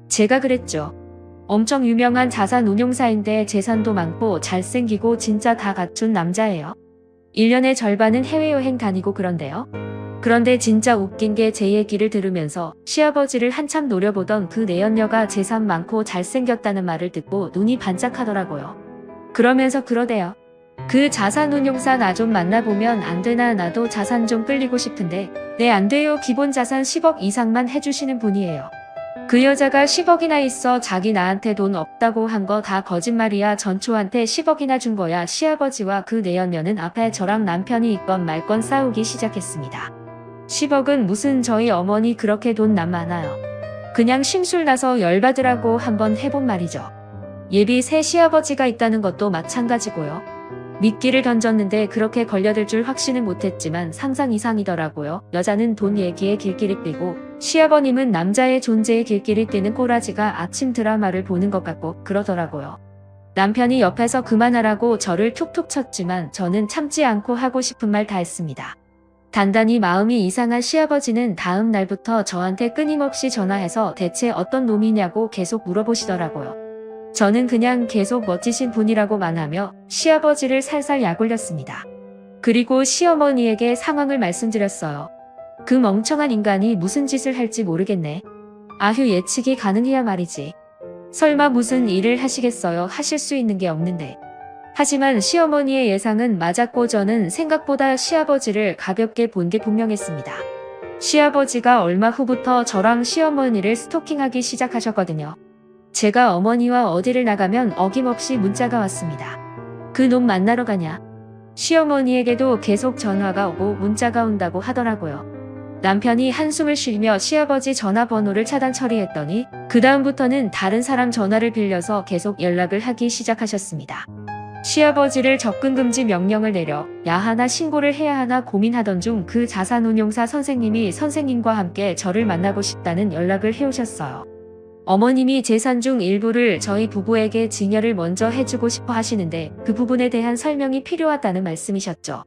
제가 그랬죠. 엄청 유명한 자산운용사인데 재산도 많고 잘생기고 진짜 다 갖춘 남자예요. 1년의 절반은 해외여행 다니고 그런데요. 그런데 진짜 웃긴 게 제 얘기를 들으면서 시아버지를 한참 노려보던 그 내연녀가 재산 많고 잘생겼다는 말을 듣고 눈이 반짝하더라고요. 그러면서 그러대요. 그 자산운용사 나 좀 만나보면 안 되나. 나도 자산 좀 끌리고 싶은데. 네, 안 돼요. 기본 자산 10억 이상만 해주시는 분이에요. 그 여자가 10억이나 있어. 자기 나한테 돈 없다고 한 거 다 거짓말이야. 전초한테 10억이나 준 거야. 시아버지와 그 내연녀는 앞에 저랑 남편이 있건 말건 싸우기 시작했습니다. 10억은 무슨, 저희 어머니 그렇게 돈 남 많아요. 그냥 심술나서 열받으라고 한번 해본 말이죠. 예비 새 시아버지가 있다는 것도 마찬가지고요. 미끼를 던졌는데 그렇게 걸려들 줄 확신은 못했지만 상상 이상이더라고요. 여자는 돈 얘기에 길길이 뛰고 시아버님은 남자의 존재에 길길이 뛰는 꼬라지가 아침 드라마를 보는 것 같고 그러더라고요. 남편이 옆에서 그만하라고 저를 툭툭 쳤지만 저는 참지 않고 하고 싶은 말 다 했습니다. 단단히 마음이 이상한 시아버지는 다음 날부터 저한테 끊임없이 전화해서 대체 어떤 놈이냐고 계속 물어보시더라고요. 저는 그냥 계속 멋지신 분이라고만 하며 시아버지를 살살 약올렸습니다. 그리고 시어머니에게 상황을 말씀드렸어요. 그 멍청한 인간이 무슨 짓을 할지 모르겠네. 아휴, 예측이 가능해야 말이지. 설마 무슨 일을 하시겠어요? 하실 수 있는 게 없는데. 하지만 시어머니의 예상은 맞았고 저는 생각보다 시아버지를 가볍게 본 게 분명했습니다. 시아버지가 얼마 후부터 저랑 시어머니를 스토킹하기 시작하셨거든요. 제가 어머니와 어디를 나가면 어김없이 문자가 왔습니다. 그 놈 만나러 가냐? 시어머니에게도 계속 전화가 오고 문자가 온다고 하더라고요. 남편이 한숨을 쉬며 시아버지 전화번호를 차단 처리했더니 그 다음부터는 다른 사람 전화를 빌려서 계속 연락을 하기 시작하셨습니다. 시아버지를 접근 금지 명령을 내려 야 하나 신고를 해야 하나 고민하던 중 그 자산운용사 선생님이 선생님과 함께 저를 만나고 싶다는 연락을 해오셨어요. 어머님이 재산 중 일부를 저희 부부에게 증여를 먼저 해주고 싶어 하시는데 그 부분에 대한 설명이 필요하다는 말씀이셨죠.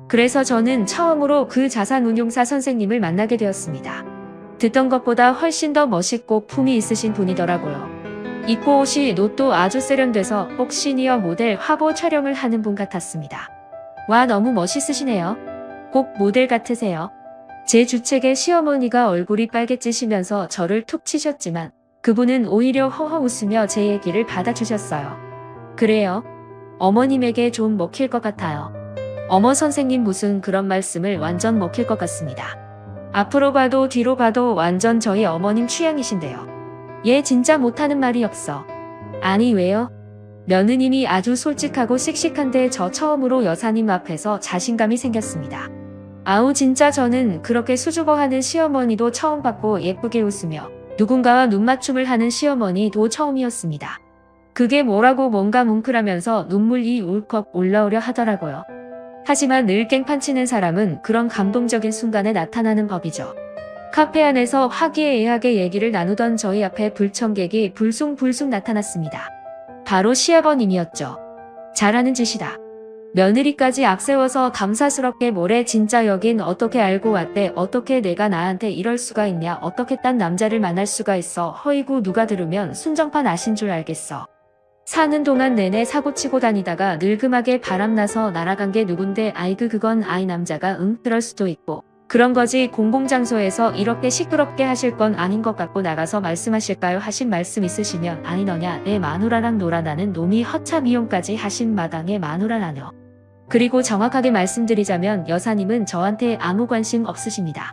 그래서 저는 처음으로 그 자산운용사 선생님을 만나게 되었습니다. 듣던 것보다 훨씬 더 멋있고 품이 있으신 분이더라고요. 입고 옷이 옷도 아주 세련돼서 꼭 시니어 모델 화보 촬영을 하는 분 같았습니다. 와, 너무 멋있으시네요. 꼭 모델 같으세요. 제 주책에 시어머니가 얼굴이 빨개지시면서 저를 툭 치셨지만 그분은 오히려 허허 웃으며 제 얘기를 받아주셨어요. 그래요. 어머님에게 좀 먹힐 것 같아요. 어머 선생님 무슨 그런 말씀을, 완전 먹힐 것 같습니다. 앞으로 봐도 뒤로 봐도 완전 저희 어머님 취향이신데요. 얘 진짜 못하는 말이 없어. 아니 왜요? 며느님이 아주 솔직하고 씩씩한데 저 처음으로 여사님 앞에서 자신감이 생겼습니다. 아우 진짜 저는 그렇게 수줍어하는 시어머니도 처음 봤고 예쁘게 웃으며 누군가와 눈맞춤을 하는 시어머니도 처음이었습니다. 그게 뭐라고 뭔가 뭉클하면서 눈물이 울컥 올라오려 하더라고요. 하지만 늘 깽판치는 사람은 그런 감동적인 순간에 나타나는 법이죠. 카페 안에서 화기애애하게 얘기를 나누던 저희 앞에 불청객이 불쑥불쑥 나타났습니다. 바로 시아버님이었죠. 잘하는 짓이다. 며느리까지 앞세워서 감사스럽게 뭐래, 진짜 여긴 어떻게 알고 왔대, 어떻게 내가 나한테 이럴 수가 있냐, 어떻게 딴 남자를 만날 수가 있어, 허이구 누가 들으면 순정판 아신 줄 알겠어. 사는 동안 내내 사고치고 다니다가 늙음하게 바람나서 날아간 게 누군데, 아이고 그건 아이 남자가 그럴 수도 있고 그런 거지, 공공장소에서 이렇게 시끄럽게 하실 건 아닌 것 같고 나가서 말씀하실까요 하신 말씀 있으시면, 아니 너냐 내 마누라랑 놀아나는 놈이 허참 이용까지 하신 마당에 마누라라뇨. 그리고 정확하게 말씀드리자면 여사님은 저한테 아무 관심 없으십니다.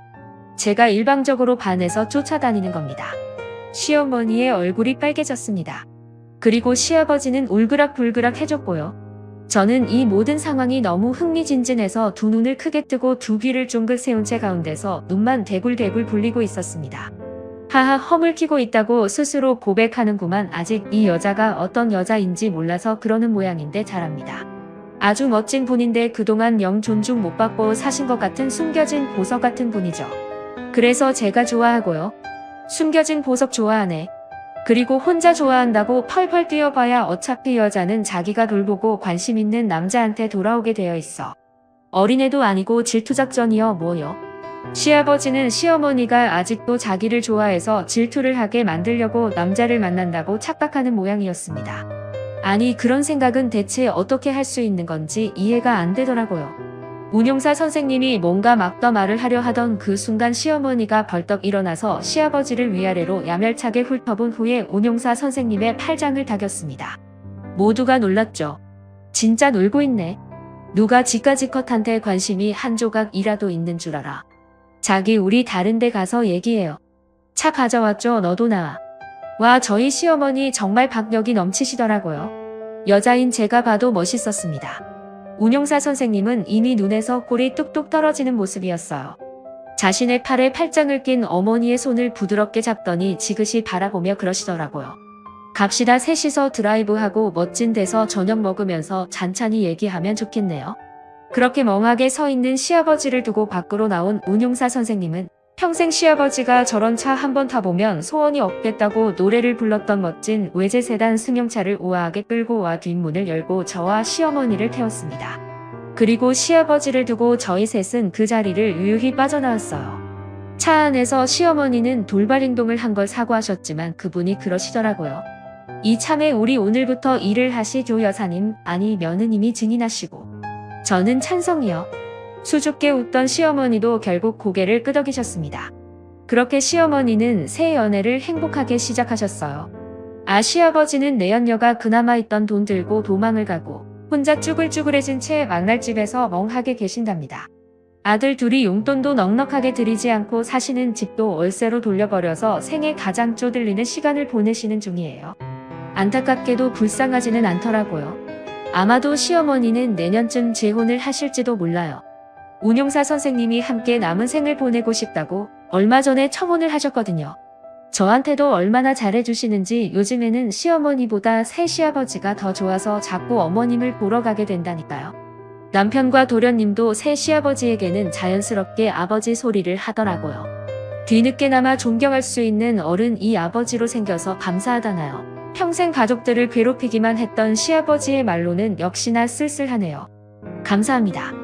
제가 일방적으로 반해서 쫓아다니는 겁니다. 시어머니의 얼굴이 빨개졌습니다. 그리고 시아버지는 울그락불그락 해줬고요. 저는 이 모든 상황이 너무 흥미진진해서 두 눈을 크게 뜨고 두 귀를 쫑긋 세운 채 가운데서 눈만 대굴대굴 굴리고 있었습니다. 하하, 허물키고 있다고 스스로 고백하는구만. 아직 이 여자가 어떤 여자인지 몰라서 그러는 모양인데 잘합니다. 아주 멋진 분인데 그동안 영 존중 못 받고 사신 것 같은 숨겨진 보석 같은 분이죠. 그래서 제가 좋아하고요. 숨겨진 보석 좋아하네. 그리고 혼자 좋아한다고 펄펄 뛰어봐야 어차피 여자는 자기가 돌보고 관심 있는 남자한테 돌아오게 되어 있어. 어린애도 아니고 질투작전이여 뭐요. 시아버지는 시어머니가 아직도 자기를 좋아해서 질투를 하게 만들려고 남자를 만난다고 착각하는 모양이었습니다. 아니 그런 생각은 대체 어떻게 할 수 있는 건지 이해가 안 되더라고요. 운용사 선생님이 뭔가 막 더 말을 하려 하던 그 순간 시어머니가 벌떡 일어나서 시아버지를 위아래로 야멸차게 훑어본 후에 운용사 선생님의 팔짱을 다겼습니다. 모두가 놀랐죠. 진짜 놀고 있네. 누가 지까지컷한테 관심이 한 조각이라도 있는 줄 알아. 자기 우리 다른 데 가서 얘기해요. 차 가져왔죠. 너도 나와. 와, 저희 시어머니 정말 박력이 넘치시더라고요. 여자인 제가 봐도 멋있었습니다. 운용사 선생님은 이미 눈에서 꿀이 뚝뚝 떨어지는 모습이었어요. 자신의 팔에 팔짱을 낀 어머니의 손을 부드럽게 잡더니 지그시 바라보며 그러시더라고요. 갑시다. 셋이서 드라이브하고 멋진 데서 저녁 먹으면서 잔잔히 얘기하면 좋겠네요. 그렇게 멍하게 서 있는 시아버지를 두고 밖으로 나온 운용사 선생님은 평생 시아버지가 저런 차 한번 타보면 소원이 없겠다고 노래를 불렀던 멋진 외제 세단 승용차를 우아하게 끌고 와 뒷문을 열고 저와 시어머니를 태웠습니다. 그리고 시아버지를 두고 저희 셋은 그 자리를 유유히 빠져나왔어요. 차 안에서 시어머니는 돌발 행동을 한 걸 사과하셨지만 그분이 그러시더라고요. 이참에 우리 오늘부터 일을 하시죠 여사님. 아니 며느님이 증인하시고. 저는 찬성이요. 수줍게 웃던 시어머니도 결국 고개를 끄덕이셨습니다. 그렇게 시어머니는 새 연애를 행복하게 시작하셨어요. 아, 시아버지는 내연녀가 그나마 있던 돈 들고 도망을 가고 혼자 쭈글쭈글해진 채 막날집에서 멍하게 계신답니다. 아들 둘이 용돈도 넉넉하게 들이지 않고 사시는 집도 월세로 돌려버려서 생애 가장 쪼들리는 시간을 보내시는 중이에요. 안타깝게도 불쌍하지는 않더라고요. 아마도 시어머니는 내년쯤 재혼을 하실지도 몰라요. 운용사 선생님이 함께 남은 생을 보내고 싶다고 얼마 전에 청혼을 하셨거든요. 저한테도 얼마나 잘해주시는지 요즘에는 시어머니보다 새 시아버지가 더 좋아서 자꾸 어머님을 보러 가게 된다니까요. 남편과 도련님도 새 시아버지에게는 자연스럽게 아버지 소리를 하더라고요. 뒤늦게나마 존경할 수 있는 어른 이 아버지로 생겨서 감사하다나요. 평생 가족들을 괴롭히기만 했던 시아버지의 말로는 역시나 쓸쓸하네요. 감사합니다.